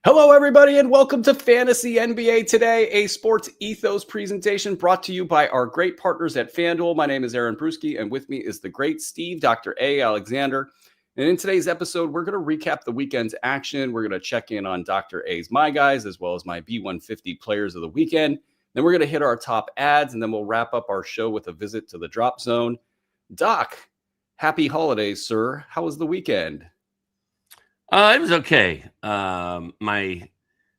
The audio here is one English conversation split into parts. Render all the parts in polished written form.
Hello, everybody, and welcome to Fantasy NBA Today, a sports ethos presentation brought to you by our great partners at FanDuel. My name is Aaron Bruski, and with me is the great Steve, Dr. A. Alexander. And in today's episode, we're going to recap the weekend's action. We're going to check in on Dr. A's My Guys, as well as my B150 players of the weekend. Then we're going to hit our top ads, and then we'll wrap up our show with a visit to the drop zone. Doc, happy holidays, sir. How was the weekend? It was okay. My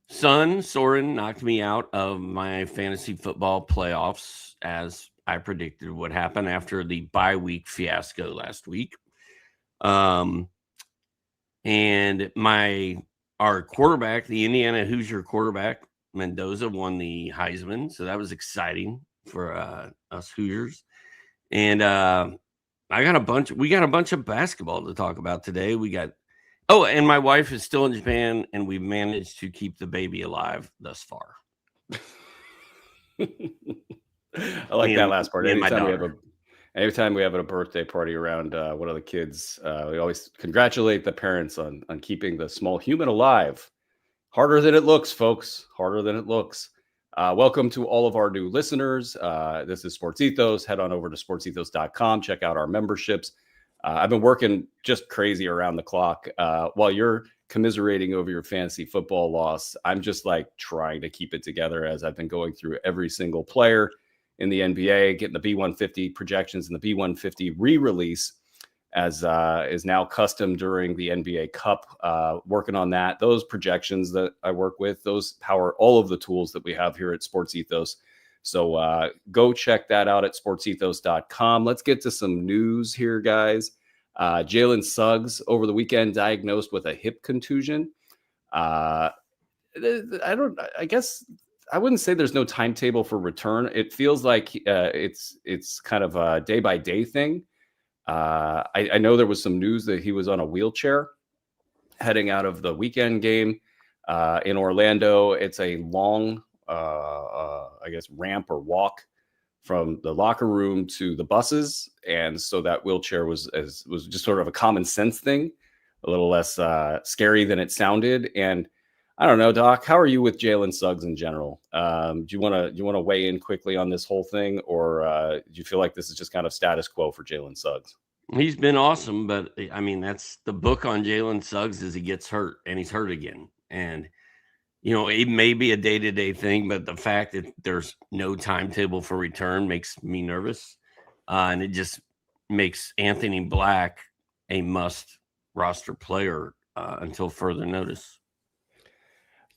son, Soren, knocked me out of my fantasy football playoffs, as I predicted would happen after the bye week fiasco last week. And our quarterback, the Indiana Hoosier quarterback, Mendoza, won the Heisman. So that was exciting for us Hoosiers. And we got a bunch of basketball to talk about today. Oh, and my wife is still in Japan, and we've managed to keep the baby alive thus far. I like that last part. Anytime we have a birthday party around one of the kids, we always congratulate the parents on keeping the small human alive. Harder than it looks, folks. Harder than it looks. Welcome to all of our new listeners. This is Sports Ethos. Head on over to sportsethos.com. Check out our memberships. I've been working just crazy around the clock. While you're commiserating over your fantasy football loss, I'm just like trying to keep it together as I've been going through every single player in the NBA, getting the B150 projections and the B150 re-release as is now custom during the NBA Cup. Working on that. Those projections that I work with, those power all of the tools that we have here at Sports Ethos. So go check that out at sportsethos.com. Let's get to some news here, guys. Jalen Suggs over the weekend diagnosed with a hip contusion. I guess I wouldn't say there's no timetable for return. It feels like it's kind of a day-by-day thing. I know there was some news that he was on a wheelchair heading out of the weekend game in Orlando. It's a long ramp or walk from the locker room to the buses. And so that wheelchair was just sort of a common sense thing, a little less scary than it sounded. And I don't know, Doc, how are you with Jalen Suggs in general? Do you want to weigh in quickly on this whole thing, or do you feel like this is just kind of status quo for Jalen Suggs? He's been awesome, but I mean, that's the book on Jalen Suggs is he gets hurt and he's hurt again. And it may be a day-to-day thing, but the fact that there's no timetable for return makes me nervous. And it just makes Anthony Black a must roster player until further notice.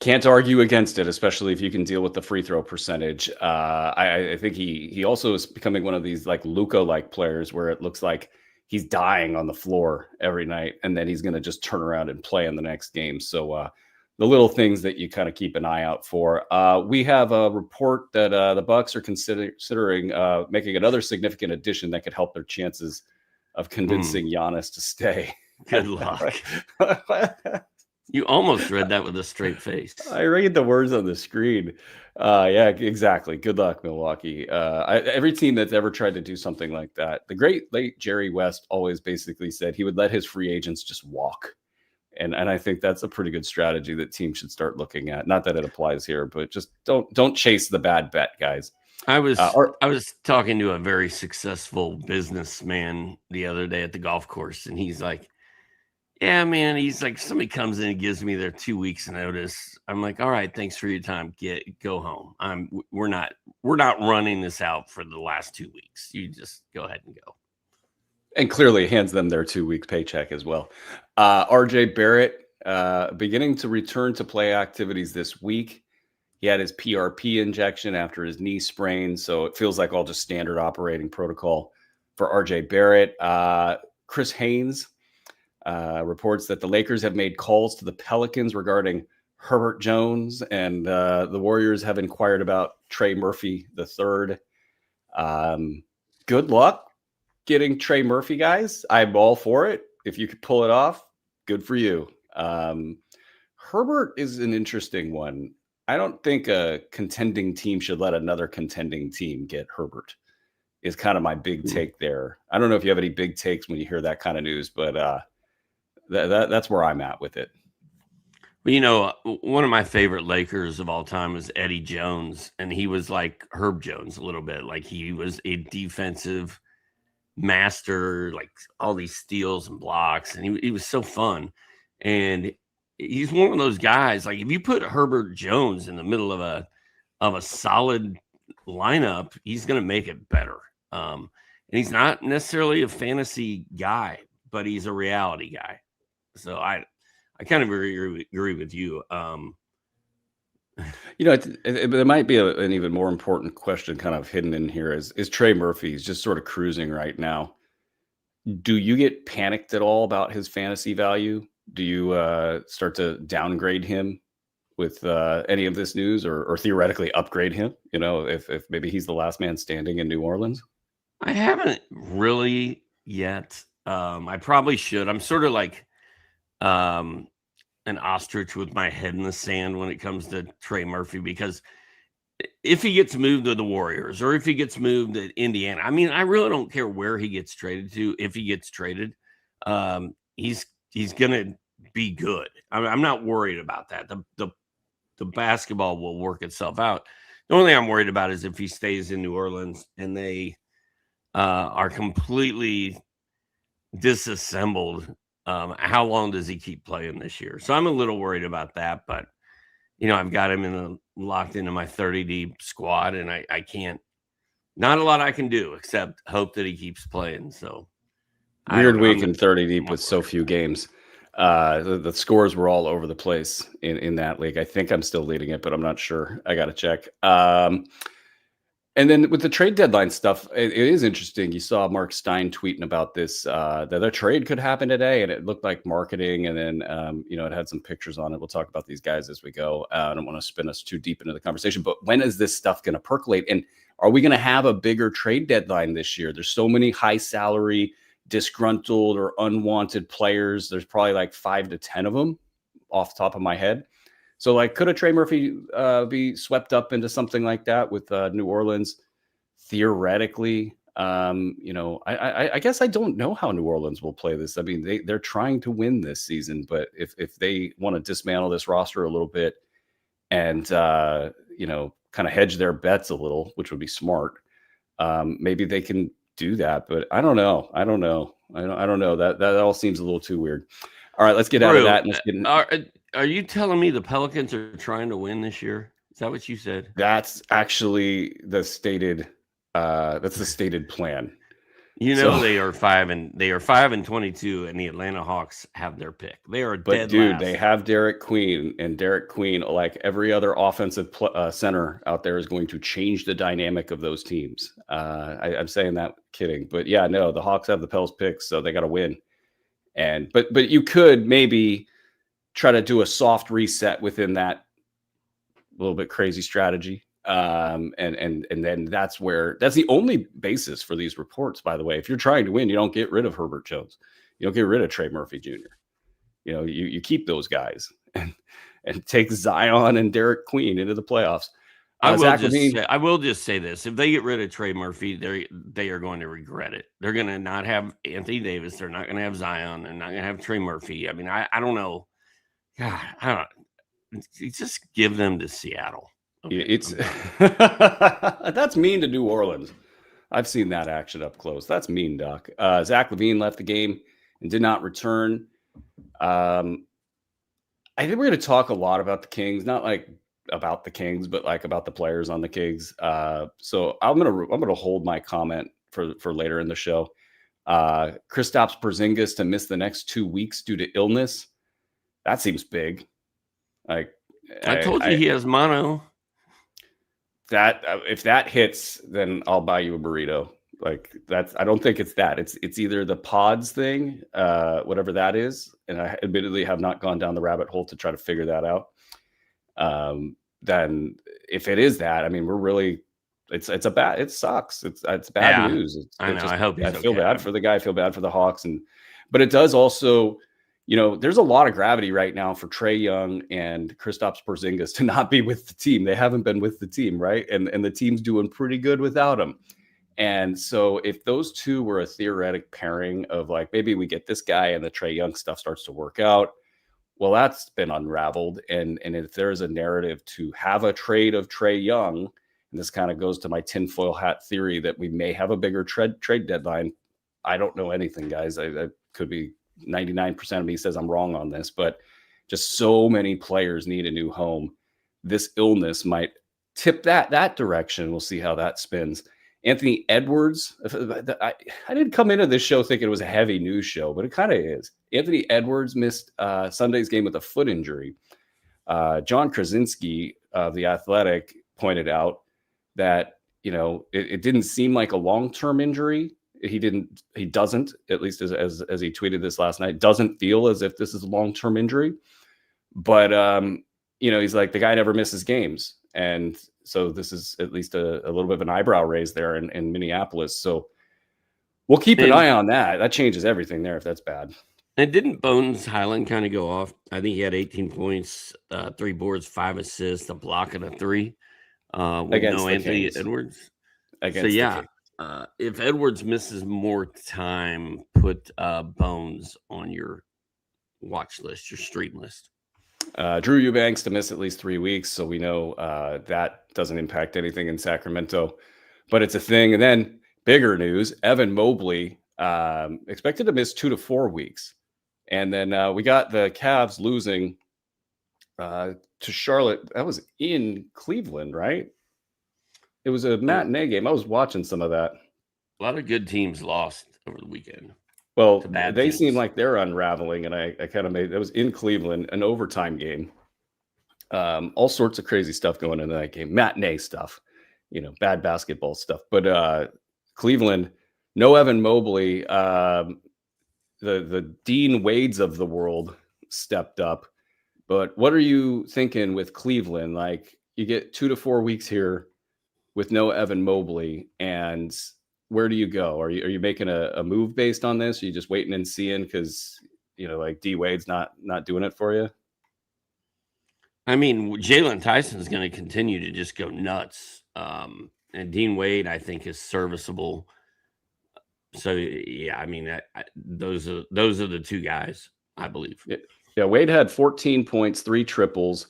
Can't argue against it, especially if you can deal with the free throw percentage. I think he also is becoming one of these like Luka-like players where it looks like he's dying on the floor every night, and then he's going to just turn around and play in the next game. So, the little things that you kind of keep an eye out for. We have a report that the Bucks are considering making another significant addition that could help their chances of convincing Giannis to stay. Good luck. You almost read that with a straight face. I read the words on the screen. Yeah, exactly. Good luck, Milwaukee. Every team that's ever tried to do something like that, the great late Jerry West always basically said he would let his free agents just walk. And I think that's a pretty good strategy that teams should start looking at. Not that it applies here, but just don't chase the bad bet, guys. I was talking to a very successful businessman the other day at the golf course, and he's like, "Yeah, man." He's like, "Somebody comes in and gives me their 2 weeks notice." I'm like, "All right, thanks for your time. Go home. We're not running this out for the last 2 weeks. You just go ahead and go." And clearly hands them their 2 week paycheck as well. RJ Barrett beginning to return to play activities this week. He had his PRP injection after his knee sprain, so it feels like all just standard operating protocol for RJ Barrett. Chris Haynes reports that the Lakers have made calls to the Pelicans regarding Herbert Jones, and the Warriors have inquired about Trey Murphy III. Good luck getting Trey Murphy, guys. I'm all for it. If you could pull it off, good for you. Herbert is an interesting one. I don't think a contending team should let another contending team get Herbert, is kind of my big take there. I don't know if you have any big takes when you hear that kind of news, but that's where I'm at with it. Well, one of my favorite Lakers of all time was Eddie Jones, and he was like Herb Jones a little bit. Like he was a defensive master, like all these steals and blocks, and he was so fun. And he's one of those guys. Like if you put Herbert Jones in the middle of a solid lineup, he's going to make it better. And he's not necessarily a fantasy guy, but he's a reality guy. So I kind of agree with you. There might be an even more important question kind of hidden in here is Trey Murphy. He's just sort of cruising right now. Do you get panicked at all about his fantasy value? Do you start to downgrade him with any of this news or theoretically upgrade him, if maybe he's the last man standing in New Orleans? I haven't really yet. I probably should. I'm sort of like an ostrich with my head in the sand when it comes to Trey Murphy, because if he gets moved to the Warriors or if he gets moved to Indiana, I mean, I really don't care where he gets traded to. If he gets traded, he's going to be good. I'm not worried about that. The basketball will work itself out. The only thing I'm worried about is if he stays in New Orleans and they are completely disassembled. How long does he keep playing this year? So I'm a little worried about that, but I've got him locked into my 30 deep squad, and I can't. Not a lot I can do except hope that he keeps playing. So weird week in 30 deep with so few games. The scores were all over the place in that league. I think I'm still leading it, but I'm not sure. I got to check. And then with the trade deadline stuff, it is interesting. You saw Mark Stein tweeting about this, that a trade could happen today, and it looked like marketing. And then, it had some pictures on it. We'll talk about these guys as we go. I don't want to spin us too deep into the conversation, but when is this stuff going to percolate? And are we going to have a bigger trade deadline this year? There's so many high salary, disgruntled or unwanted players. There's probably like 5 to 10 of them off the top of my head. So, like, could a Trey Murphy be swept up into something like that with New Orleans? Theoretically, I guess I don't know how New Orleans will play this. I mean, they're trying to win this season, but if they want to dismantle this roster a little bit and kind of hedge their bets a little, which would be smart, maybe they can do that. But I don't know. I don't know. That all seems a little too weird. All right, let's get out of that. And let's get Are you telling me the Pelicans are trying to win this year? Is that what you said? That's actually the stated. That's the stated plan. They are 5-22, and the Atlanta Hawks have their pick. They are dead last. They have Derek Queen, and Derek Queen, like every other offensive center out there, is going to change the dynamic of those teams. I'm saying that kidding, but yeah, no, the Hawks have the Pels pick, so they got to win. And but you could maybe try to do a soft reset within that little bit crazy strategy. And then that's the only basis for these reports, by the way. If you're trying to win, you don't get rid of Herbert Jones. You don't get rid of Trey Murphy Jr. You keep those guys and take Zion and Derek Queen into the playoffs. I will just say this. If they get rid of Trey Murphy, they are going to regret it. They're going to not have Anthony Davis. They're not going to have Zion. They're not going to have Trey Murphy. I mean, I don't know. God, I don't. Just give them to Seattle. Okay, it's that's mean to New Orleans. I've seen that action up close. That's mean, Doc. Zach LaVine left the game and did not return. I think we're going to talk a lot about the Kings, not like about the Kings, but like about the players on the Kings. So I'm gonna hold my comment for later in the show. Kristaps Porzingis to miss the next 2 weeks due to illness. That seems big. Like I told you, he has mono. That if that hits, then I'll buy you a burrito. Like that's. I don't think it's that. It's either the pods thing, whatever that is, and I admittedly have not gone down the rabbit hole to try to figure that out. Then if it is that, I mean, we're really. It sucks. It's bad news. I know. I hope. I feel bad for the guy. I feel bad for the Hawks, but it does also. There's a lot of gravity right now for Trae Young and Kristaps Porzingis to not be with the team. They haven't been with the team, right? And the team's doing pretty good without them. And so if those two were a theoretic pairing of like, maybe we get this guy and the Trae Young stuff starts to work out, Well, that's been unraveled. And if there is a narrative to have a trade of Trae Young, and this kind of goes to my tinfoil hat theory that we may have a bigger trade deadline. I don't know anything, guys. I could be 99% of me says I'm wrong on this, but just so many players need a new home. This illness might tip that direction. We'll see how that spins. Anthony Edwards, I didn't come into this show thinking it was a heavy news show, but it kind of is. Anthony Edwards missed Sunday's game with a foot injury. John Krasinski of The Athletic pointed out that, it didn't seem like a long-term injury. He doesn't, at least as he tweeted this last night, doesn't feel as if this is a long-term injury. But, he's like, the guy never misses games. And so this is at least a little bit of an eyebrow raise there in Minneapolis. So we'll keep an eye on that. That changes everything there if that's bad. And didn't Bones Highland kind of go off? I think he had 18 points, 3 boards, 5 assists, a block, and a 3. With no Anthony Edwards. If Edwards misses more time, put Bones on your watch list, your stream list. Drew Eubanks to miss at least 3 weeks, so we know that doesn't impact anything in Sacramento, but it's a thing. And then bigger news: Evan Mobley expected to miss 2 to 4 weeks, and then we got the Cavs losing to Charlotte. That was in Cleveland, right? It was a matinee game. I was watching some of that. A lot of good teams lost over the weekend. Well, they seem like they're unraveling, and I kind of that was in Cleveland, an overtime game. All sorts of crazy stuff going into that game. Matinee stuff, bad basketball stuff. But Cleveland, no Evan Mobley. The Dean Wades of the world stepped up. But what are you thinking with Cleveland? Like, you get 2 to 4 weeks here with no Evan Mobley, and where do you go? Are you making a move based on this? Are you just waiting and seeing because like D Wade's not doing it for you? I mean, Jalen Tyson is going to continue to just go nuts, and Dean Wade I think is serviceable. So yeah, I mean those are the two guys I believe. Yeah, Wade had 14 points, 3 triples,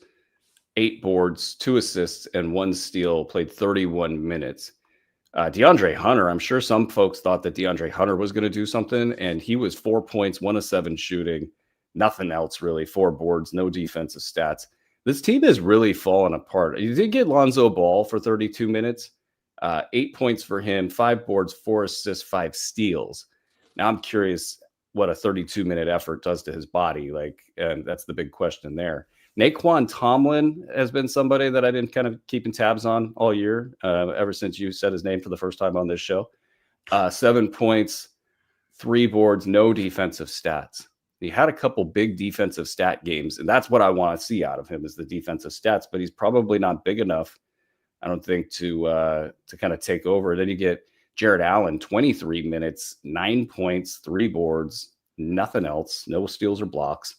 8 boards, 2 assists, and 1 steal. Played 31 minutes. DeAndre Hunter, I'm sure some folks thought that DeAndre Hunter was going to do something, and he was 4 points, 1 of 7 shooting, nothing else really, 4 boards, no defensive stats. This team is really falling apart. You did get Lonzo Ball for 32 minutes, 8 points for him, 5 boards, 4 assists, 5 steals. Now I'm curious what a 32-minute effort does to his body, and that's the big question there. Naquan Tomlin has been somebody that I've been kind of keeping tabs on all year, ever since you said his name for the first time on this show. 7 points, 3 boards, no defensive stats. He had a couple big defensive stat games, and that's what I want to see out of him is the defensive stats, but he's probably not big enough, I don't think, to kind of take over. Then you get Jared Allen, 23 minutes, 9 points, 3 boards, nothing else, no steals or blocks.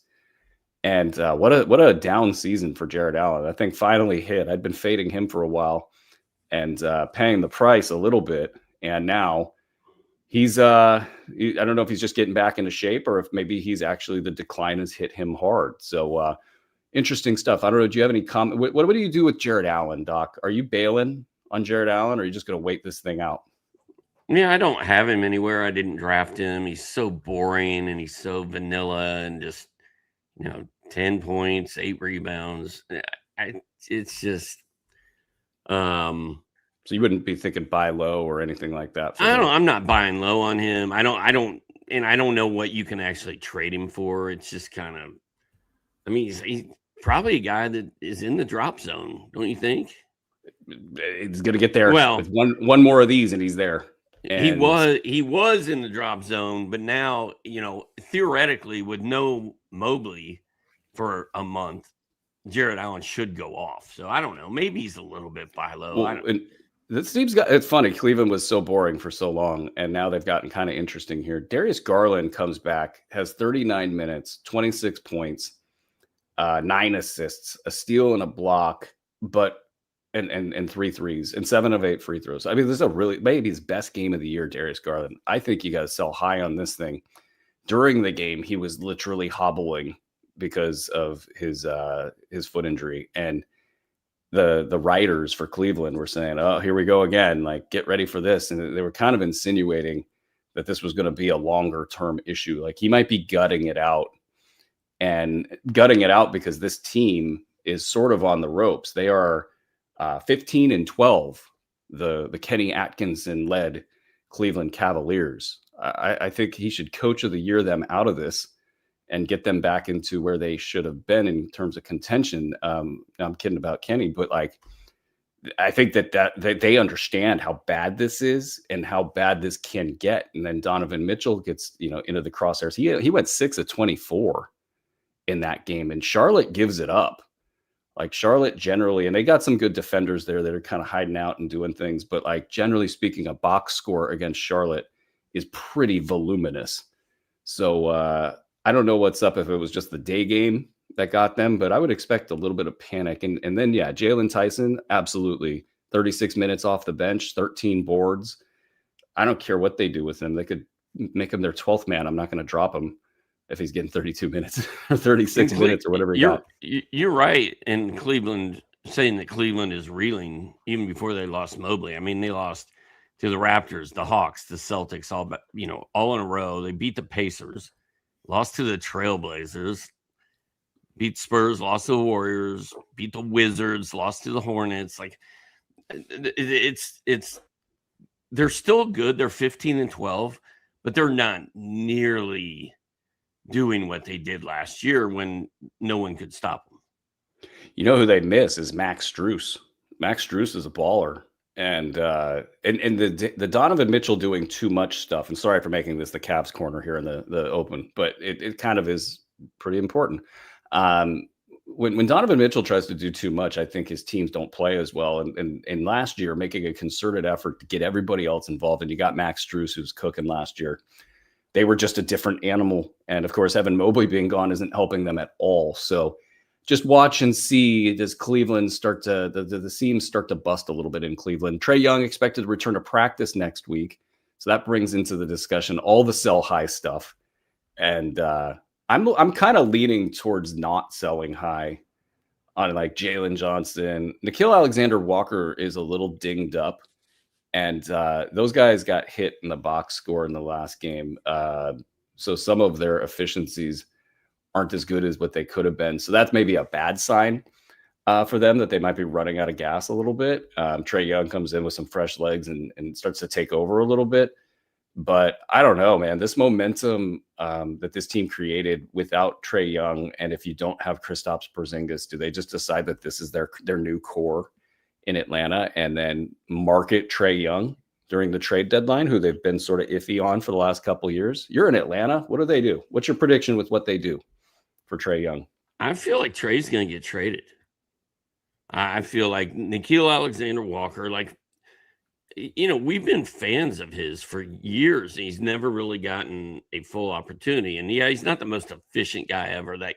And what a down season for Jared Allen. I think finally hit. I'd been fading him for a while and paying the price a little bit. And now he's I don't know if he's just getting back into shape or if maybe he's actually the decline has hit him hard. So interesting stuff. I don't know. Do you have any comment? What do you do with Jared Allen, Doc? Are you bailing on Jared Allen or are you just going to wait this thing out? Yeah, I don't have him anywhere. I didn't draft him. He's so boring and he's so vanilla and just, 10 points, 8 rebounds. It's just, so you wouldn't be thinking buy low or anything like that. I'm not buying low on him. I don't know what you can actually trade him for. It's just kind of, he's probably a guy that is in the drop zone. Don't you think? He's going to get there. Well, with one more of these and he's there. And he was in the drop zone, but now, theoretically with no Mobley for a month, Jared Allen should go off. So I don't know. Maybe he's a little bit buy low. Well, this team's it's funny. Cleveland was so boring for so long, and now they've gotten kind of interesting here. Darius Garland comes back, has 39 minutes, 26 points, 9 assists, a steal and a block, and 3 threes and 7 of 8 free throws. This is maybe his best game of the year, Darius Garland. I think you got to sell high on this thing. During the game, he was literally hobbling because of his foot injury. And the writers for Cleveland were saying, oh, here we go again, like, get ready for this. And they were kind of insinuating that this was going to be a longer term issue. Like, he might be gutting it out because this team is sort of on the ropes. They are 15-12, the Kenny Atkinson led Cleveland Cavaliers. I think he should coach of the year them out of this and get them back into where they should have been in terms of contention. I'm kidding about Kenny, but like, I think that they understand how bad this is and how bad this can get. And then Donovan Mitchell gets, into the crosshairs. He went 6 of 24 in that game, and Charlotte gives it up. Like, Charlotte generally, and they got some good defenders there that are kind of hiding out and doing things, but like, generally speaking, a box score against Charlotte is pretty voluminous. So I don't know what's up if it was just the day game that got them, but I would expect a little bit of panic. And then, Jalen Tyson, absolutely. 36 minutes off the bench, 13 boards. I don't care what they do with him. They could make him their 12th man. I'm not going to drop him if he's getting 32 minutes or 36 minutes or whatever he got. You're right. And Cleveland, saying that Cleveland is reeling even before they lost Mobley. I mean, they lost to the Raptors, the Hawks, the Celtics, all in a row. They beat the Pacers, lost to the Trailblazers, beat Spurs, lost to the Warriors, beat the Wizards, lost to the Hornets. Like, they're still good. They're 15-12, but they're not nearly doing what they did last year when no one could stop them. You know who they miss is Max Strus. Max Strus is a baller. And the Donovan Mitchell doing too much stuff. And sorry for making this the Cavs corner here in the open, but it kind of is pretty important. When Donovan Mitchell tries to do too much, I think his teams don't play as well. And last year, making a concerted effort to get everybody else involved, and you got Max Strus, who's cooking last year. They were just a different animal. And of course, Evan Mobley being gone isn't helping them at all. So just watch and see, does Cleveland start to, the seams start to bust a little bit in Cleveland. Trae Young expected to return to practice next week. So that brings into the discussion all the sell high stuff. And I'm kind of leaning towards not selling high on like Jalen Johnson. Nickeil Alexander-Walker is a little dinged up. And those guys got hit in the box score in the last game. So some of their efficiencies aren't as good as what they could have been. So that's maybe a bad sign for them, that they might be running out of gas a little bit. Trae Young comes in with some fresh legs and starts to take over a little bit. But I don't know, man. This momentum that this team created without Trae Young, and if you don't have Kristaps Porzingis, do they just decide that this is their new core in Atlanta and then market Trae Young during the trade deadline, who they've been sort of iffy on for the last couple of years? You're in Atlanta. What do they do? What's your prediction with what they do for Trae Young? I feel like Trae's going to get traded. I feel like Nickeil Alexander-Walker, we've been fans of his for years. He's never really gotten a full opportunity. And he's not the most efficient guy ever. That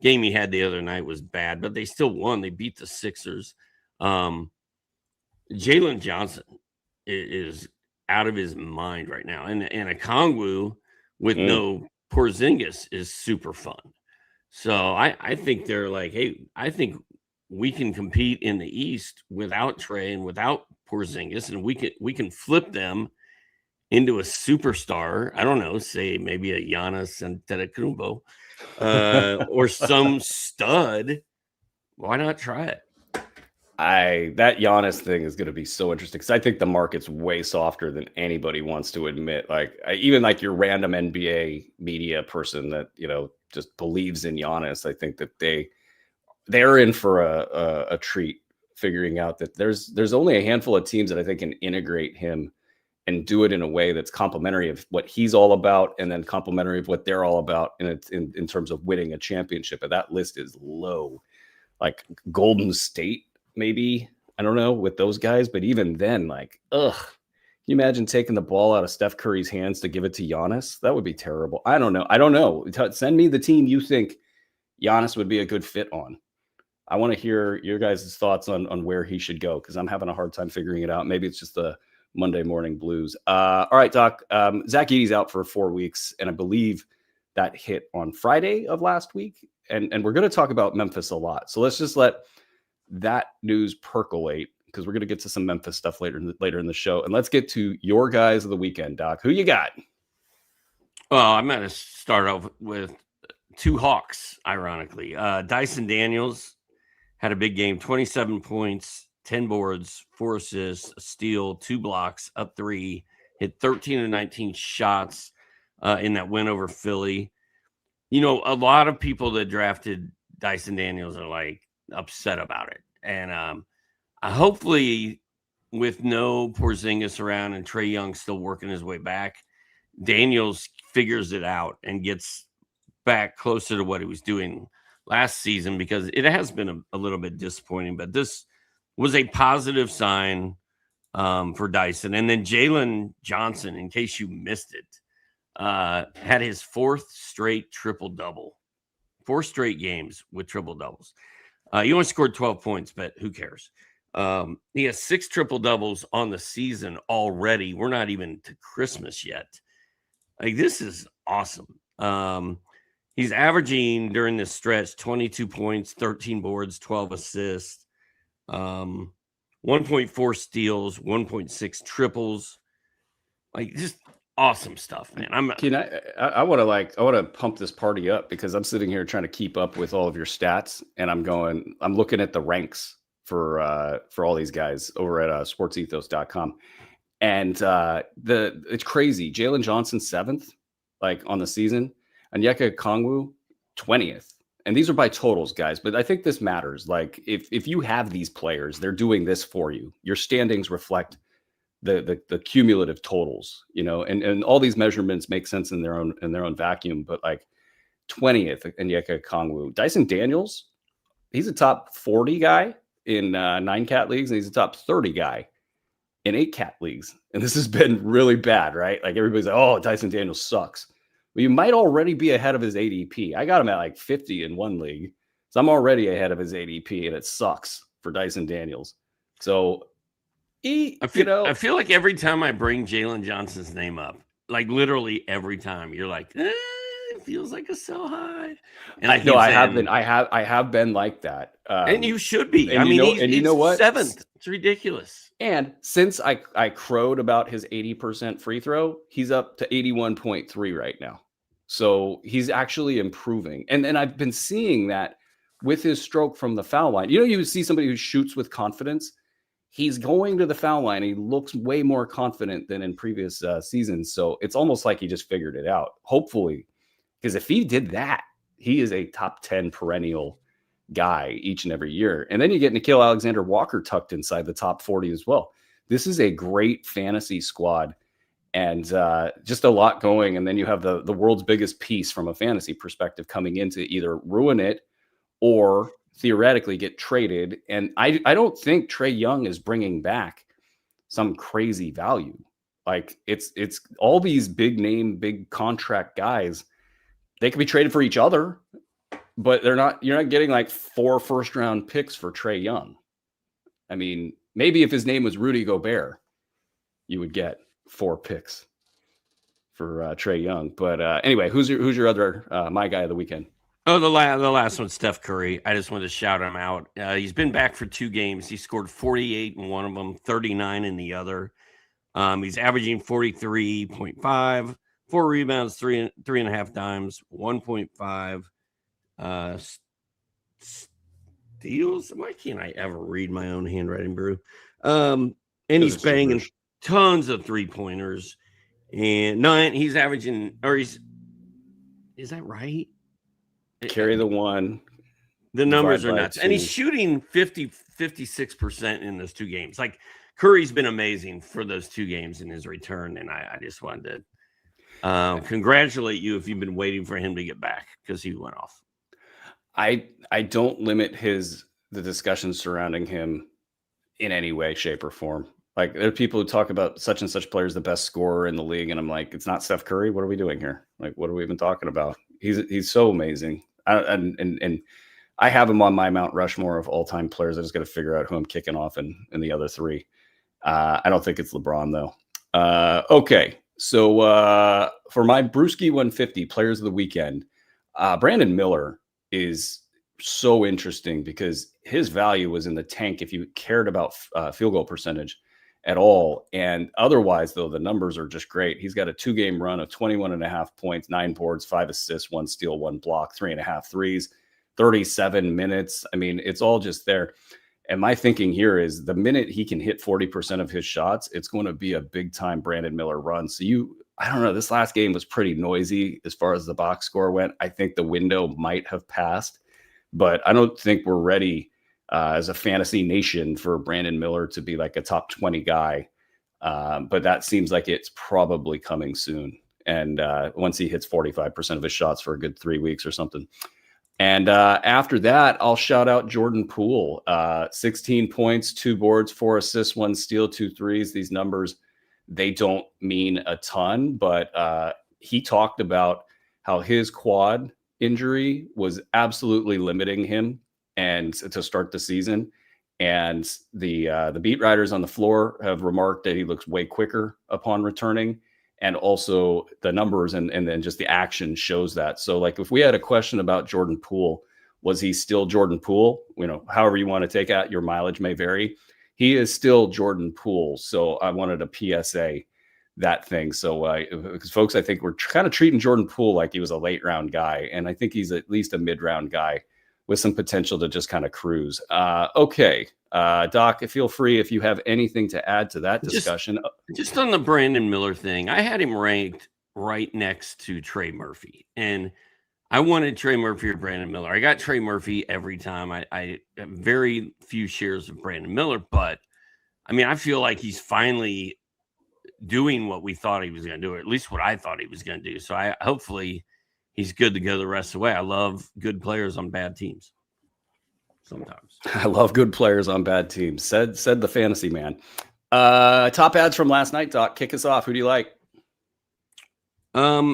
game he had the other night was bad, but they still won. They beat the Sixers. Jalen Johnson is out of his mind right now. And a Kongwu with no Porzingis is super fun. So I think they're like, hey, I think we can compete in the East without Trae and without Porzingis, and we can flip them into a superstar. I don't know, say maybe a Giannis Antetokounmpo or some stud. Why not try it? That Giannis thing is going to be so interesting because I think the market's way softer than anybody wants to admit. Even your random NBA media person that just believes in Giannis, I think that they're in for a treat, figuring out that there's only a handful of teams that I think can integrate him and do it in a way that's complementary of what he's all about, and then complementary of what they're all about in terms of winning a championship. And that list is low, like Golden State. Maybe, I don't know, with those guys, but even then, can you imagine taking the ball out of Steph Curry's hands to give it to Giannis? That would be terrible. I don't know. Send me the team you think Giannis would be a good fit on. I want to hear your guys' thoughts on where he should go, because I'm having a hard time figuring it out. Maybe it's just the Monday morning blues. All right, Doc. Zach Edey's out for 4 weeks, and I believe that hit on Friday of last week. and we're going to talk about Memphis a lot. So let's just let that news percolate, because we're going to get to some Memphis stuff later in the show. And let's get to your guys of the weekend, Doc. Who you got? Well, I'm going to start off with two Hawks, ironically. Dyson Daniels had a big game, 27 points, 10 boards, 4 assists, a steal, 2 blocks, up 3, hit 13 of 19 shots in that win over Philly. You know, a lot of people that drafted Dyson Daniels are like upset about it. And hopefully with no Porzingis around and Trae Young still working his way back, Daniels figures it out and gets back closer to what he was doing last season, because it has been a little bit disappointing, but this was a positive sign for Dyson. And then Jalen Johnson, in case you missed it, had his 4th straight triple-double, 4 straight games with triple-doubles. He only scored 12 points, but who cares? He has 6 triple-doubles on the season already. We're not even to Christmas yet. Like, this is awesome. He's averaging during this stretch 22 points, 13 boards, 12 assists, 1.4 steals, 1.6 triples. Like, just awesome stuff, man. I want to pump this party up, because I'm sitting here trying to keep up with all of your stats, and I'm looking at the ranks for all these guys over at sportsethos.com. And it's crazy. Jalen Johnson 7th, like, on the season. Onyeka Okongwu 20th. And these are by totals, guys. But I think this matters. Like, if you have these players, they're doing this for you. Your standings reflect the cumulative totals, you know, and all these measurements make sense in their own vacuum. But like 20th, Onyeka Okongwu. Dyson Daniels, he's a top 40 guy in 9-cat leagues, and he's a top 30 guy in 8-cat leagues. And this has been really bad, right? Like, everybody's like, oh, Dyson Daniels sucks. Well, you might already be ahead of his ADP. I got him at like 50 in one league. So I'm already ahead of his ADP, and it sucks for Dyson Daniels. So I feel like every time I bring Jalen Johnson's name up, like literally every time, you're like, it feels like a sell high. And I have been like that. And you should be. I mean, you know what? 7th. It's ridiculous. And since I crowed about his 80% free throw, he's up to 81.3 right now. So he's actually improving. And I've been seeing that with his stroke from the foul line. You know, you see somebody who shoots with confidence. He's going to the foul line. He looks way more confident than in previous seasons. So it's almost like he just figured it out, hopefully. Because if he did that, he is a top 10 perennial guy each and every year. And then you get Nickeil Alexander-Walker tucked inside the top 40 as well. This is a great fantasy squad, and just a lot going. And then you have the world's biggest piece from a fantasy perspective coming in to either ruin it or theoretically get traded. And I don't think Trae Young is bringing back some crazy value. Like, it's all these big name, big contract guys. They could be traded for each other, but you're not getting like 4 first-round picks for Trae Young. I mean, maybe if his name was Rudy Gobert, you would get 4 picks for Trae Young. But anyway, who's your other my guy of the weekend? Oh, the last one, Steph Curry. I just wanted to shout him out. He's been back for 2 games. He scored 48 in one of them, 39 in the other. He's averaging 43.5, 4 rebounds, 3.5 dimes, 1.5 steals. Why can't I ever read my own handwriting, Brew? And he's banging tons of 3-pointers. And 9, he's averaging, is that right? Carry the 1. The numbers are nuts. 2. And he's shooting 56% in those 2 games. Like, Curry's been amazing for those 2 games in his return. And I just wanted to congratulate you if you've been waiting for him to get back, because he went off. I don't limit the discussion surrounding him in any way, shape, or form. Like, there are people who talk about such and such players, the best scorer in the league, and I'm like, it's not Steph Curry. What are we doing here? Like, what are we even talking about? He's so amazing. And I have him on my Mount Rushmore of all-time players. I just got to figure out who I'm kicking off in the other 3. I don't think it's LeBron, though. Okay, so for my Bruski 150 players of the weekend, Brandon Miller is so interesting because his value was in the tank if you cared about field goal percentage at all. And otherwise, though, the numbers are just great. He's got a 2-game run of 21.5 points, 9 boards, 5 assists, 1 steal, 1 block, 3.5 threes, 37 minutes. I mean, it's all just there. And my thinking here is the minute he can hit 40% of his shots, it's going to be a big time Brandon Miller run. So I don't know, this last game was pretty noisy as far as the box score went. I think the window might have passed, but I don't think we're ready as a fantasy nation for Brandon Miller to be like a top 20 guy. But that seems like it's probably coming soon. And once he hits 45% of his shots for a good 3 weeks or something. And after that, I'll shout out Jordan Poole, 16 points, 2 boards, 4 assists, 1 steal, 2 threes. These numbers, they don't mean a ton, but he talked about how his quad injury was absolutely limiting him and to start the season. And the beat writers on the floor have remarked that he looks way quicker upon returning. And also the numbers and then just the action shows that. So like if we had a question about Jordan Poole, was he still Jordan Poole? You know, however you want to take out, your mileage may vary. He is still Jordan Poole. So I wanted a PSA that thing. So because folks, I think we're kind of treating Jordan Poole like he was a late round guy. And I think he's at least a mid round guy with some potential to just kind of cruise. Okay. Doc, feel free if you have anything to add to that discussion. Just on the Brandon Miller thing, I had him ranked right next to Trey Murphy. And I wanted Trey Murphy or Brandon Miller. I got Trey Murphy every time. I have very few shares of Brandon Miller, but I mean, I feel like he's finally doing what we thought he was going to do, or at least what I thought he was going to do. So hopefully he's good to go the rest of the way. I love good players on bad teams. Sometimes I love good players on bad teams. Said the fantasy man. Top ads from last night, Doc. Kick us off. Who do you like? I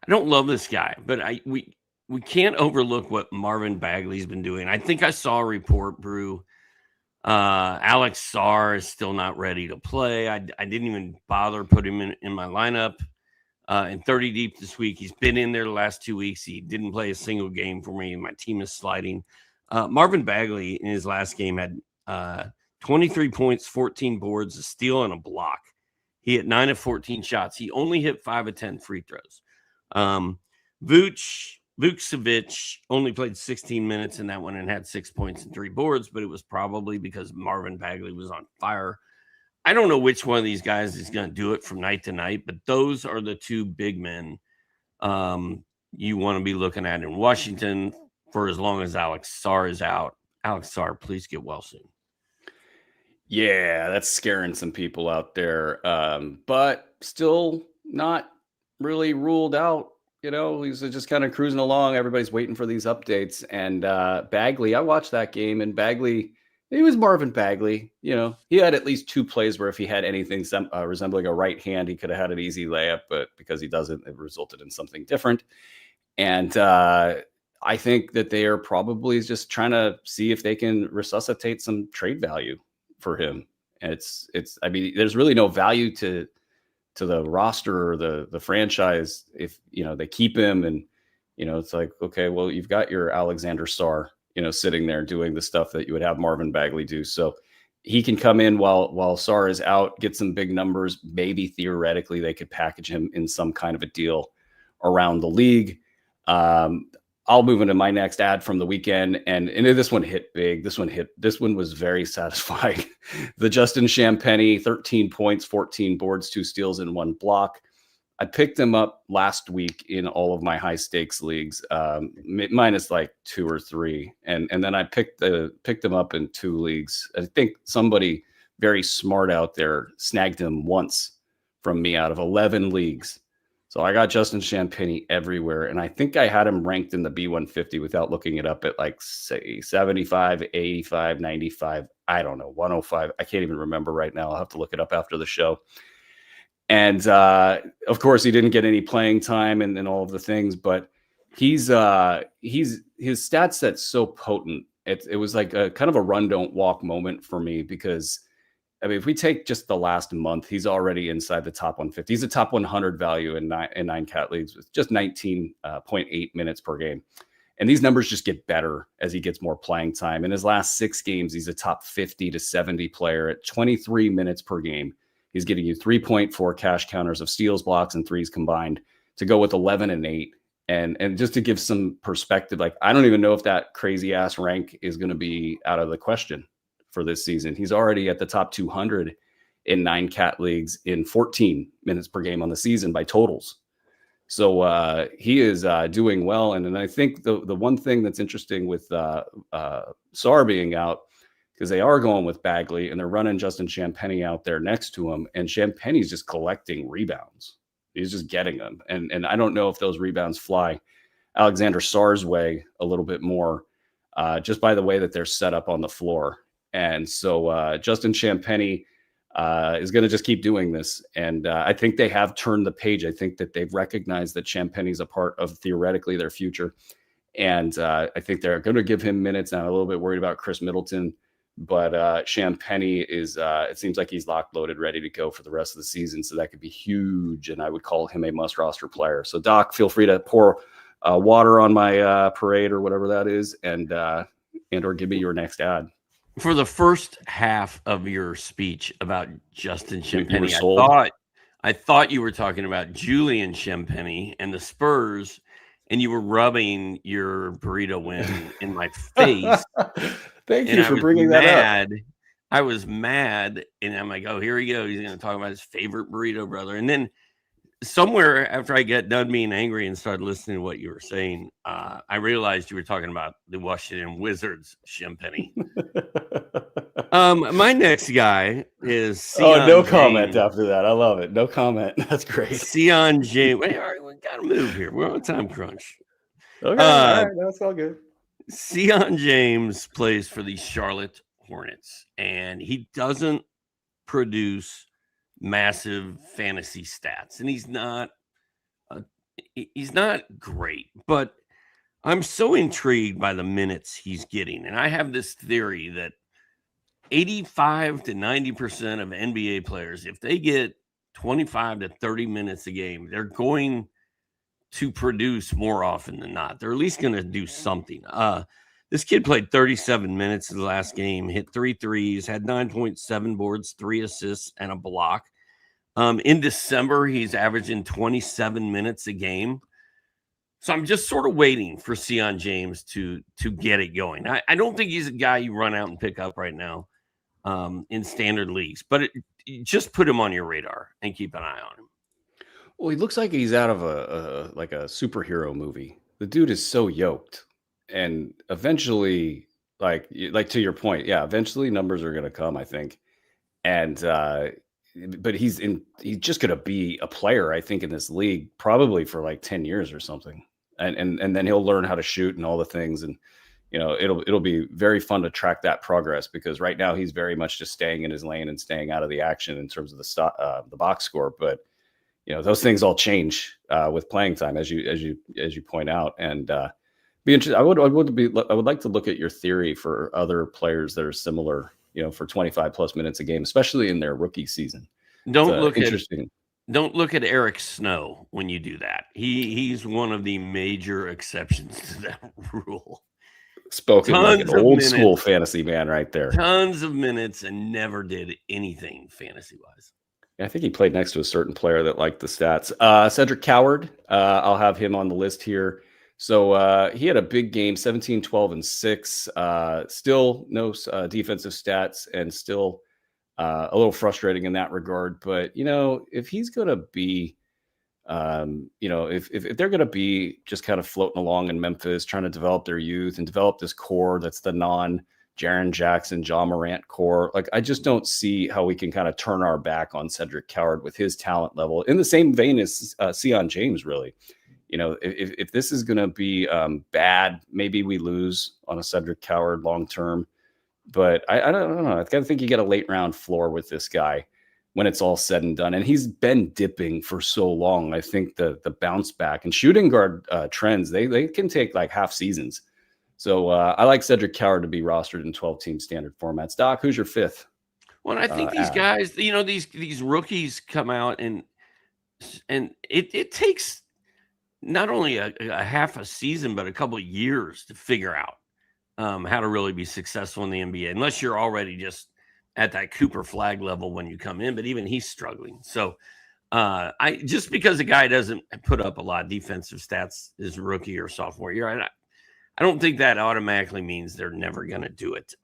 don't love this guy, but we can't overlook what Marvin Bagley's been doing. I think I saw a report, Brew. Alex Sarr is still not ready to play. I didn't even bother putting him in my lineup. In 30 deep this week, he's been in there the last 2 weeks. He didn't play a single game for me. My team is sliding. Marvin Bagley in his last game had 23 points, 14 boards, a steal, and a block. He hit 9 of 14 shots. He only hit 5 of 10 free throws. Vukcevic only played 16 minutes in that one and had 6 points and 3 boards, but it was probably because Marvin Bagley was on fire. I don't know which one of these guys is going to do it from night to night, but those are the 2 big men you want to be looking at in Washington for as long as Alex Sarr is out. Alex Sarr, please get well soon. Yeah, that's scaring some people out there, but still not really ruled out. You know, he's just kind of cruising along. Everybody's waiting for these updates. And Bagley, I watched that game, and Bagley, he was Marvin Bagley. You know, he had at least 2 plays where if he had anything resembling a right hand, he could have had an easy layup. But because he doesn't, it resulted in something different. And I think that they are probably just trying to see if they can resuscitate some trade value for him. And I mean, there's really no value to the roster or the franchise if, you know, they keep him. And, you know, it's like, okay, well, you've got your Alexander Sarr, you know, sitting there doing the stuff that you would have Marvin Bagley do. So he can come in while Sarr is out, get some big numbers. Maybe theoretically they could package him in some kind of a deal around the league. I'll move into my next ad from the weekend, and this one hit big. This one was very satisfying. The Justin Champagnie, 13 points, 14 boards, 2 steals, and 1 block. I picked him up last week in all of my high stakes leagues, minus like 2 or 3, and then I picked him up in 2 leagues. I think somebody very smart out there snagged him once from me out of 11 leagues. So I got Justin Champagnie everywhere, and I think I had him ranked in the B150 without looking it up at like, say, 75, 85, 95, I don't know, 105. I can't even remember right now. I'll have to look it up after the show. And, of course, he didn't get any playing time and all of the things, but his stat set's so potent. It was like a kind of a run, don't walk moment for me because – I mean, if we take just the last month, he's already inside the top 150. He's a top 100 value in 9 cat leagues with just 19.8 minutes per game. And these numbers just get better as he gets more playing time. In his last 6 games, he's a top 50 to 70 player at 23 minutes per game. He's getting you 3.4 cash counters of steals, blocks, and threes combined to go with 11 and 8. And just to give some perspective, like, I don't even know if that crazy ass rank is going to be out of the question for this season. He's already at the top 200 in 9 cat leagues in 14 minutes per game on the season by totals. So he is doing well. And I think the one thing that's interesting with Sarr being out, because they are going with Bagley and they're running Justin Champagnie out there next to him, and Champagnie's just collecting rebounds. He's just getting them. And I don't know if those rebounds fly Alexander Sarr's way a little bit more, just by the way that they're set up on the floor. And so Justin Champagnie is going to just keep doing this. And I think they have turned the page. I think that they've recognized that Champagnie's a part of theoretically their future. And I think they're going to give him minutes. I'm a little bit worried about Chris Middleton. But Champagnie is, it seems like he's locked, loaded, ready to go for the rest of the season. So that could be huge. And I would call him a must roster player. So Doc, feel free to pour water on my parade or whatever that is. And or give me your next ad. For the first half of your speech about Justin Champagnie, I thought you were talking about Julian Champagnie and the Spurs, and you were rubbing your burrito win in my face. Thank you for bringing that up. I was mad, and I'm like, oh, here we go. He's going to talk about his favorite burrito brother. And then somewhere after I got done being angry and started listening to what you were saying, I realized you were talking about the Washington Wizards Champagnie. My next guy is Sion no James. Comment after that. I love it. No comment. That's great. Sion James. Wait, all right, we got to move here. We're on a time crunch. Okay, all right, that's all good. Sion James plays for the Charlotte Hornets, and he doesn't produce massive fantasy stats, and he's not great, but I'm so intrigued by the minutes he's getting. And I have this theory that 85 to 90% of NBA players, if they get 25 to 30 minutes a game, they're going to produce more often than not. They're at least going to do something. This kid played 37 minutes in the last game, hit 3 threes, had 9.7 boards, 3 assists, and a block. In December, he's averaging 27 minutes a game. So I'm just sort of waiting for Sion James to get it going. I don't think he's a guy you run out and pick up right now in standard leagues, but just put him on your radar and keep an eye on him. Well, he looks like he's out of a superhero movie. The dude is so yoked, and eventually, like to your point, yeah, eventually numbers are going to come, I think. And but he's just going to be a player, I think, in this league probably for like 10 years or something. And then he'll learn how to shoot and all the things, and it'll be very fun to track that progress, because right now he's very much just staying in his lane and staying out of the action in terms of the box score. But those things all change with playing time, as you point out. And be interested. I would like to look at your theory for other players that are similar, for 25 plus minutes a game, especially in their rookie season. Don't look at Eric Snow when you do that. He's one of the major exceptions to that rule. Spoken like an old school fantasy man right there. Tons of minutes and never did anything fantasy wise. I think he played next to a certain player that liked the stats. Cedric Coward, I'll have him on the list here. So he had a big game, 17, 12, and 6. Still no defensive stats, and still a little frustrating in that regard. But, if he's going to be, if they're going to be just kind of floating along in Memphis, trying to develop their youth and develop this core that's the non-Jaren Jackson, John Morant core, like, I just don't see how we can kind of turn our back on Cedric Coward with his talent level in the same vein as Sion James, really. If this is going to be bad, maybe we lose on a Cedric Coward long term. But I don't know. I think you get a late round floor with this guy when it's all said and done. And he's been dipping for so long. I think the bounce back and shooting guard trends, they can take like half seasons. So I like Cedric Coward to be rostered in 12-team standard formats. Doc, who's your fifth? Well, I think these guys, these rookies come out and it takes not only a half a season, but a couple of years to figure out how to really be successful in the NBA, unless you're already just at that Cooper Flag level when you come in. But even he's struggling. So I just because a guy doesn't put up a lot of defensive stats his rookie or sophomore year, I don't think that automatically means they're never going to do it.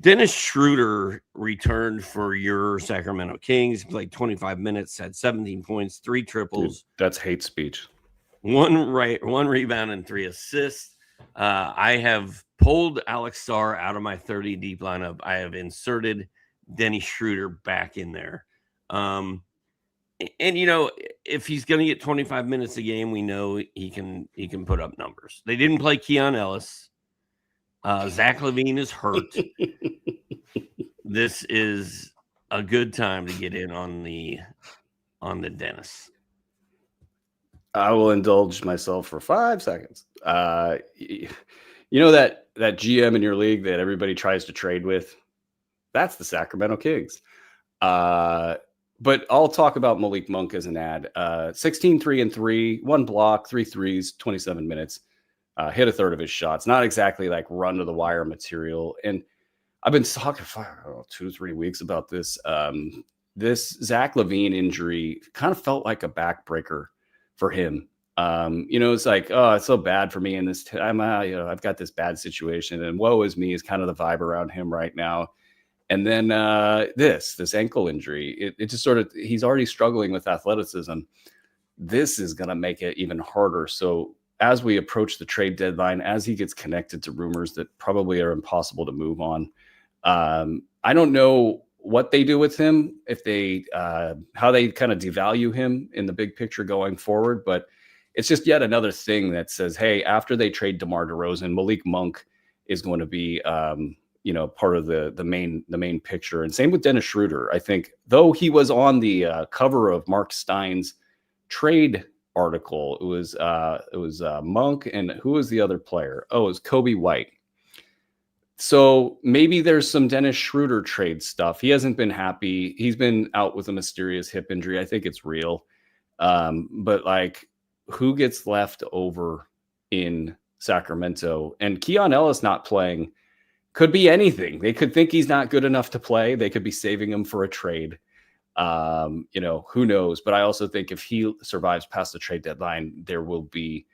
Dennis Schroeder returned for your Sacramento Kings, played 25 minutes, had 17 points, 3 triples. Dude, that's hate speech. 1 rebound and 3 assists. I have pulled Alex Sarr out of my 30 deep lineup. I have inserted Dennis Schroeder back in there. And if he's going to get 25 minutes a game, we know he can put up numbers. They didn't play Keon Ellis. Zach LaVine is hurt. This is a good time to get in on the Dennis. I will indulge myself for 5 seconds. You know that GM in your league that everybody tries to trade with? That's the Sacramento Kings. But I'll talk about Malik Monk as an ad. 16, 3 and 3, 1 block, 3 threes, 27 minutes. Hit a third of his shots. Not exactly like run to the wire material. And I've been talking for 2 to 3 weeks about this. This Zach LaVine injury kind of felt like a backbreaker for him. It's like, oh, it's so bad for me in this time. I've got this bad situation, and woe is me is kind of the vibe around him right now. And then this ankle injury, it just sort of, he's already struggling with athleticism. This is going to make it even harder. So as we approach the trade deadline, as he gets connected to rumors that probably are impossible to move on, I don't know what they do with him, if they how they kind of devalue him in the big picture going forward. But it's just yet another thing that says, hey, after they trade DeMar DeRozan, Malik Monk is going to be part of the main picture. And same with Dennis Schroeder. I think though he was on the cover of Mark Stein's trade article, it was Monk, and who was the other player? Oh, it was Kobe White. So maybe there's some Dennis Schroeder trade stuff. He hasn't been happy. He's been out with a mysterious hip injury. I think it's real. But like, who gets left over in Sacramento? And Keon Ellis not playing could be anything. They could think he's not good enough to play. They could be saving him for a trade. Who knows? But I also think if he survives past the trade deadline, there will be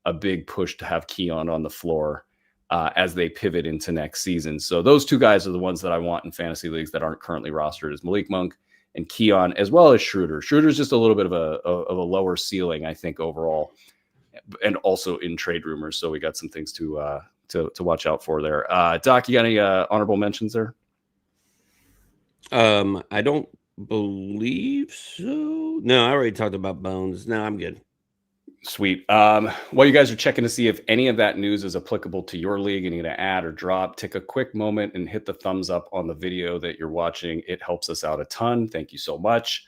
a big push to have Keon on the floor as they pivot into next season. So those 2 guys are the ones that I want in fantasy leagues that aren't currently rostered, is Malik Monk and Keon, as well as Schroeder. Schroeder's just a little bit of a lower ceiling, I think, overall, and also in trade rumors. So we got some things to watch out for there. Doc, you got any honorable mentions there? I don't believe so. No, I already talked about Bones. No, I'm good. Sweet. While you guys are checking to see if any of that news is applicable to your league and you're going to add or drop, take a quick moment and hit the thumbs up on the video that you're watching. It helps us out a ton. Thank you so much.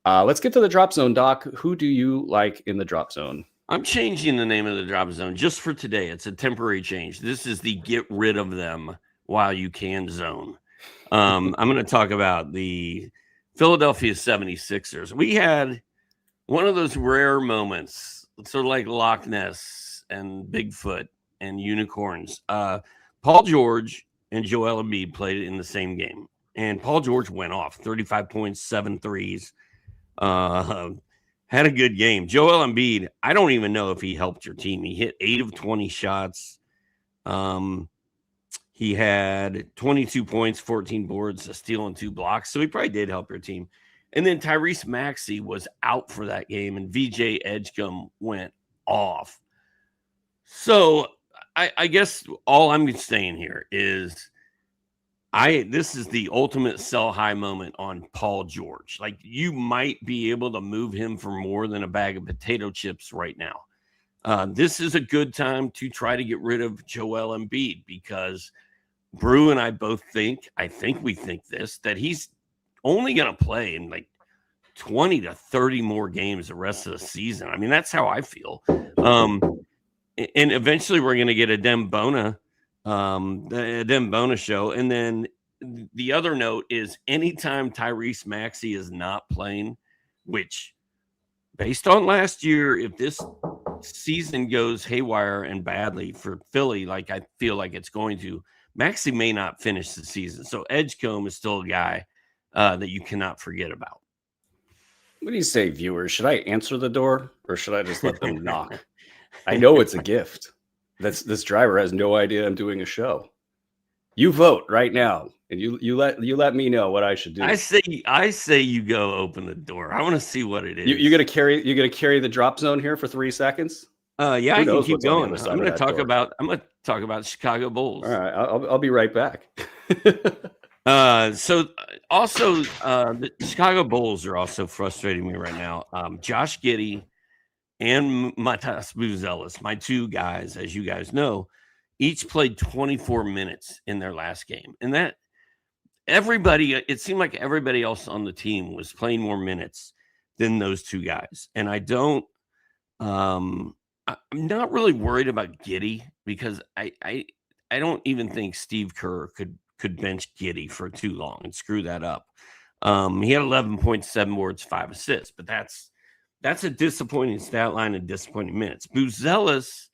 Let's get to the drop zone, Doc. Who do you like in the drop zone? I'm changing the name of the drop zone just for today. It's a temporary change. This is the get rid of them while you can zone. I'm going to talk about the Philadelphia 76ers. We had one of those rare moments, sort of like Loch Ness and Bigfoot and unicorns. Paul George and Joel Embiid played in the same game, and Paul George went off 35 points, 7 threes. Had a good game. Joel Embiid, I don't even know if he helped your team. He hit 8 of 20 shots. He had 22 points, 14 boards, a steal, and 2 blocks. So he probably did help your team. And then Tyrese Maxey was out for that game, and VJ Edgecombe went off. So I guess all I'm saying here is this is the ultimate sell high moment on Paul George. Like, you might be able to move him for more than a bag of potato chips right now. This is a good time to try to get rid of Joel Embiid, because Brew and I both think that he's only going to play in like 20 to 30 more games the rest of the season. I mean, that's how I feel. And eventually we're going to get a Dem Bona show. And then the other note is, anytime Tyrese Maxey is not playing, which based on last year, if this season goes haywire and badly for Philly, like I feel like it's going to, Maxey may not finish the season. So Edgecombe is still a guy that you cannot forget about. What do you say, viewers? Should I answer the door or should I just let them knock? I know it's a gift. This driver has no idea I'm doing a show. You vote right now, and you let me know what I should do. I say you go open the door. I want to see what it is. You gonna carry the drop zone here for 3 seconds? Yeah, I can keep going. I'm gonna talk about Chicago Bulls. All right, I'll be right back. So also the Chicago Bulls are also frustrating me right now. Josh Giddey and Matas Buzelis, my two guys, as you guys know, each played 24 minutes in their last game. And that it seemed like everybody else on the team was playing more minutes than those two guys. And I'm not really worried about Giddey because I don't even think Steve Kerr could bench Giddey for too long and screw that up. He had 11.7 boards, 5 assists, but that's a disappointing stat line and disappointing minutes. Buzelis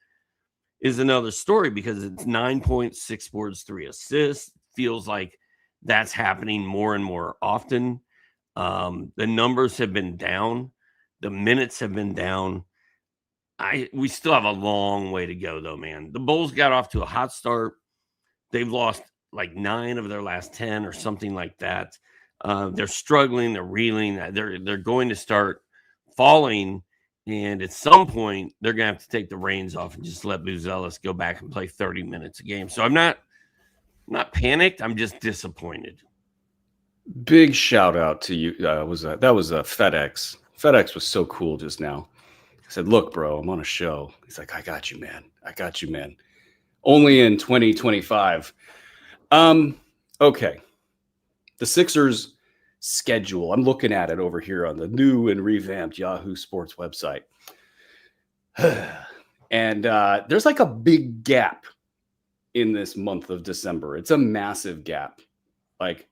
is another story because it's 9.6 boards, 3 assists. Feels like that's happening more and more often. The numbers have been down. The minutes have been down. We still have a long way to go, though, man. The Bulls got off to a hot start. They've lost like 9 of their last 10 or something like that. They're struggling. They're reeling. They're going to start falling. And at some point, they're going to have to take the reins off and just let Buzelis go back and play 30 minutes a game. So I'm not panicked. I'm just disappointed. Big shout out to you. That was FedEx. FedEx was so cool just now. I said, look, bro, I'm on a show. He's like, I got you, man. Only in 2025. Okay. The Sixers schedule. I'm looking at it over here on the new and revamped Yahoo Sports website. And there's like a big gap in this month of December. It's a massive gap. Like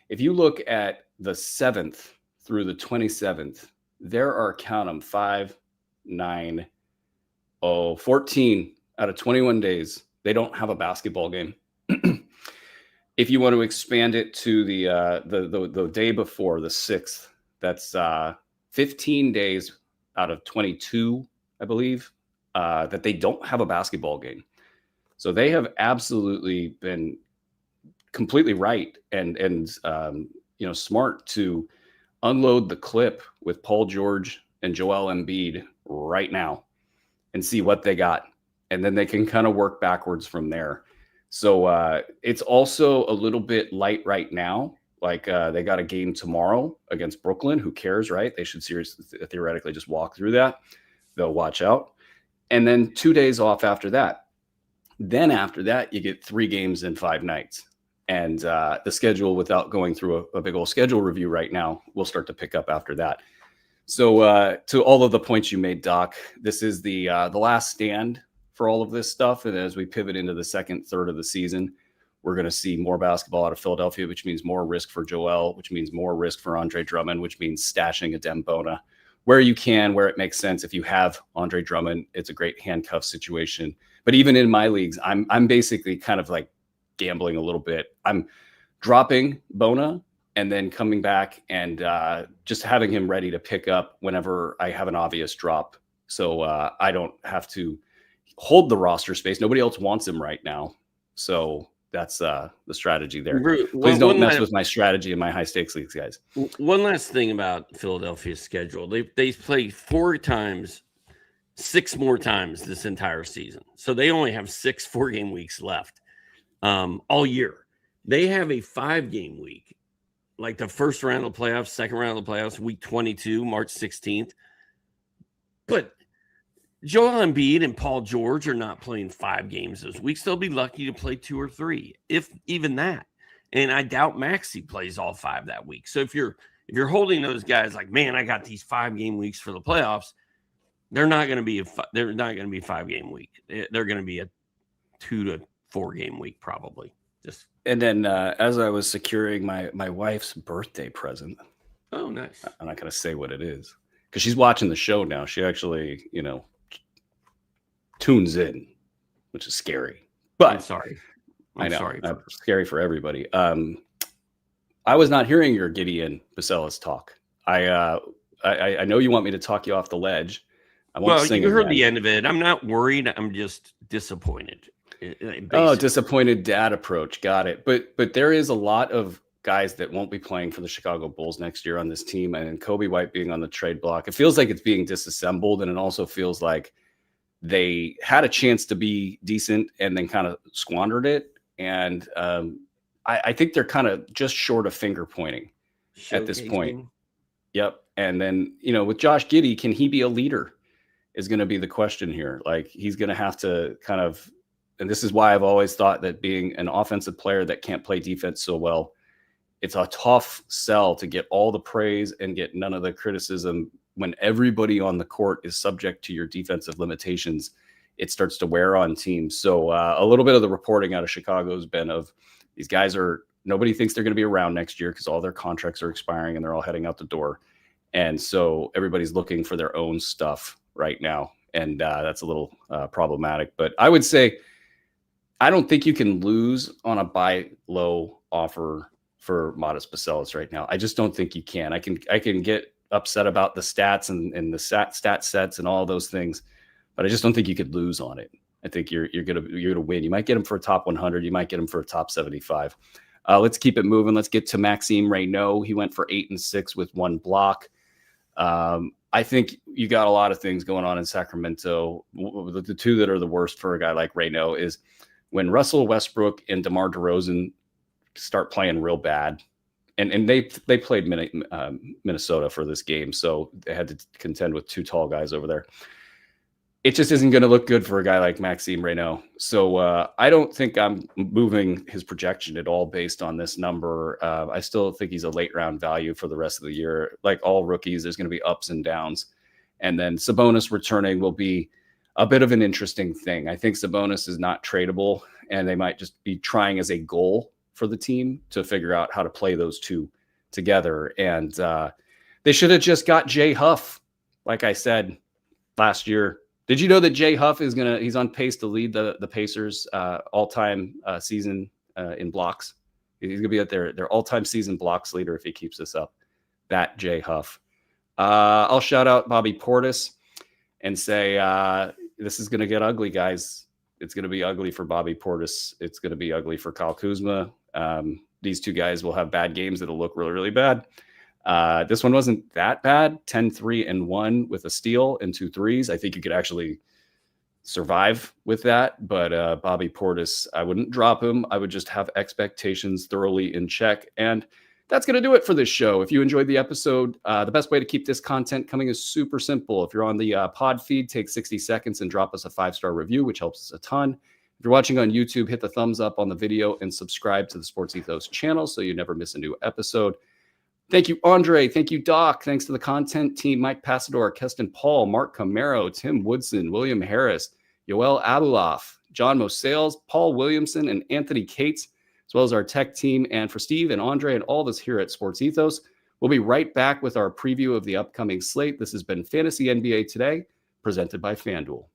if you look at the 7th through the 27th, there are, count them, 14 out of 21 days. They don't have a basketball game. If you want to expand it to the day before, the 6th, that's 15 days out of 22, I believe, that they don't have a basketball game. So they have absolutely been completely right and smart to unload the clip with Paul George and Joel Embiid right now and see what they got. And then they can kind of work backwards from there. So it's also a little bit light right now. Like they got a game tomorrow against Brooklyn. Who cares, right? They should theoretically just walk through that. They'll watch out. And then 2 days off after that. Then after that, you get 3 games in 5 nights. And the schedule, without going through a big old schedule review right now, will start to pick up after that. So to all of the points you made, Doc, this is the last stand for all of this stuff. And as we pivot into the second third of the season, we're going to see more basketball out of Philadelphia, which means more risk for Joel, which means more risk for Andre Drummond, which means stashing a Dembona where you can, where it makes sense. If you have Andre Drummond, it's a great handcuff situation. But even in my leagues, I'm basically kind of like gambling a little bit. I'm dropping Bona and then coming back and just having him ready to pick up whenever I have an obvious drop. So I don't have to hold the roster space. Nobody else wants him right now. So that's the strategy there. Please don't mess with my strategy in my high stakes leagues, guys. One last thing about Philadelphia's schedule. They play 6 more times this entire season. So they only have 6 4-game weeks left all year. They have a 5-game week, like the first round of the playoffs, second round of the playoffs, week 22, March 16th. But Joel Embiid and Paul George are not playing 5 games those weeks. They'll be lucky to play 2 or 3, if even that. And I doubt Maxey plays all 5 that week. So if you're holding those guys like, man, I got these 5-game weeks for the playoffs, they're not going to be a 5-game week. They're going to be a 2 to 4-game week probably. And then as I was securing my wife's birthday present. Oh, nice. I'm not going to say what it is. because she's watching the show now. She actually, tunes in, which is scary. But I'm sorry. Sorry. Scary for everybody. I was not hearing your Gideon Bacelis talk. I know you want me to talk you off the ledge. I won't sing you heard again. the end of it. I'm not worried. I'm just disappointed. Disappointed dad approach. Got it. But there is a lot of guys that won't be playing for the Chicago Bulls next year on this team, and Kobe White being on the trade block. It feels like it's being disassembled, and it also feels like they had a chance to be decent and then kind of squandered it. And I think they're kind of just short of finger pointing at this point. Yep. And then, with Josh Giddey, can he be a leader is going to be the question here. Like, he's going to have to kind of, and this is why I've always thought that being an offensive player that can't play defense so well, it's a tough sell to get all the praise and get none of the criticism when everybody on the court is subject to your defensive limitations. It starts to wear on teams. So a little bit of the reporting out of Chicago has been of these guys nobody thinks they're going to be around next year because all their contracts are expiring and they're all heading out the door. And so everybody's looking for their own stuff right now. And that's a little problematic. But I would say, I don't think you can lose on a buy low offer for Modest Bacelis right now. I just don't think you can. I can get upset about the stats and the stat sets and all those things, but I just don't think you could lose on it. I think you're gonna win. You might get him for a top 100. You might get him for a top 75. Let's keep it moving. Let's get to Maxime Reynaud. He went for 8 and 6 with 1 block. I think you got a lot of things going on in Sacramento. The two that are the worst for a guy like Reynaud is when Russell Westbrook and DeMar DeRozan start playing real bad. And they played Minnesota for this game, so they had to contend with 2 tall guys over there. It just isn't going to look good for a guy like Maxime Reynaud. So I don't think I'm moving his projection at all based on this number. I still think he's a late round value for the rest of the year. Like all rookies, there's going to be ups and downs. And then Sabonis returning will be a bit of an interesting thing. I think Sabonis is not tradable, and they might just be trying as a goal for the team to figure out how to play those two together. And they should have just got Jay Huff, like I said last year. Did you know that Jay Huff he's on pace to lead the Pacers all-time season in blocks? He's going to be at their all-time season blocks leader if he keeps this up. That Jay Huff. I'll shout out Bobby Portis and say this is going to get ugly, guys. It's going to be ugly for Bobby Portis. It's going to be ugly for Kyle Kuzma. These two guys will have bad games that'll look really, really bad. This one wasn't that bad. 10-3-1 with a steal and 2 threes. I think you could actually survive with that. But Bobby Portis, I wouldn't drop him. I would just have expectations thoroughly in check. And that's going to do it for this show. If you enjoyed the episode, the best way to keep this content coming is super simple. If you're on the pod feed, take 60 seconds and drop us a 5-star review, which helps us a ton. If you're watching on YouTube, hit the thumbs up on the video and subscribe to the Sports Ethos channel so you never miss a new episode. Thank you, Andre. Thank you, Doc. Thanks to the content team, Mike Passador, Keston Paul, Mark Camaro, Tim Woodson, William Harris, Yoel Abulaf, John Mosales, Paul Williamson, and Anthony Cates, as well as our tech team. And for Steve and Andre and all of us here at Sports Ethos, we'll be right back with our preview of the upcoming slate. This has been Fantasy NBA Today, presented by FanDuel.